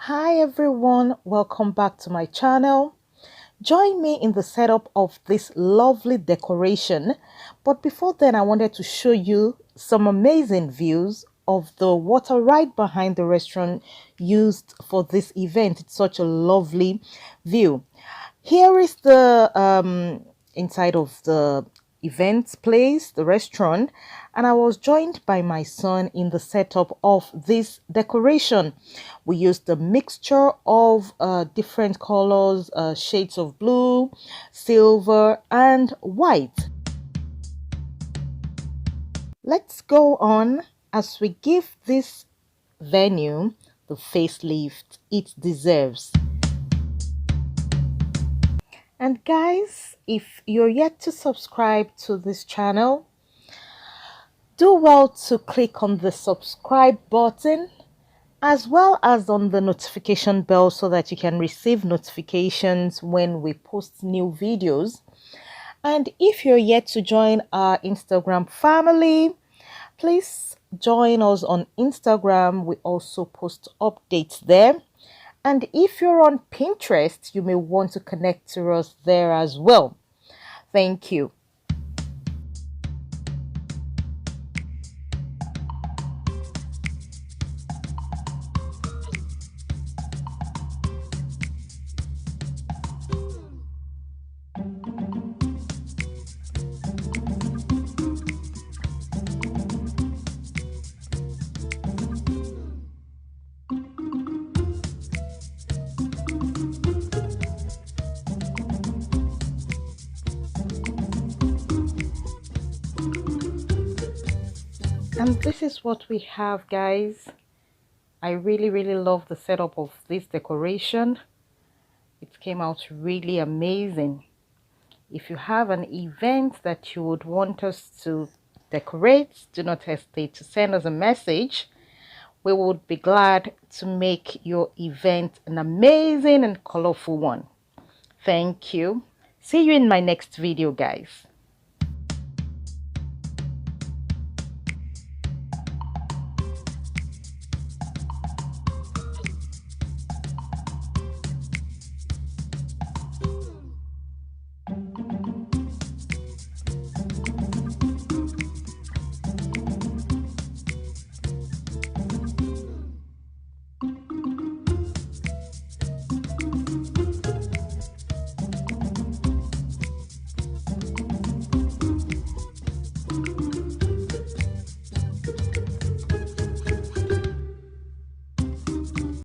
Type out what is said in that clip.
Hi everyone, welcome back to my channel. Join me in the setup of this lovely decoration. But before then, I wanted to show you some amazing views of the water right behind the restaurant used for this event. It's such a lovely view. Here is the inside of the event place, the restaurant, and I was joined by my son in the setup of this decoration. We used a mixture of different colors, shades of blue, silver, and white. Let's go on as we give this venue the facelift it deserves. And guys, if you're yet to subscribe to this channel, do well to click on the subscribe button as well as on the notification bell so that you can receive notifications when we post new videos. And if you're yet to join our Instagram family, please join us on Instagram. We also post updates there. And if you're on Pinterest, you may want to connect to us there as well. Thank you. And this is what we have, guys. I really love the setup of this decoration. It came out really amazing. If you have an event that you would want us to decorate, do not hesitate to send us a message. We would be glad to make your event an amazing and colorful one. Thank you. See you in my next video, guys.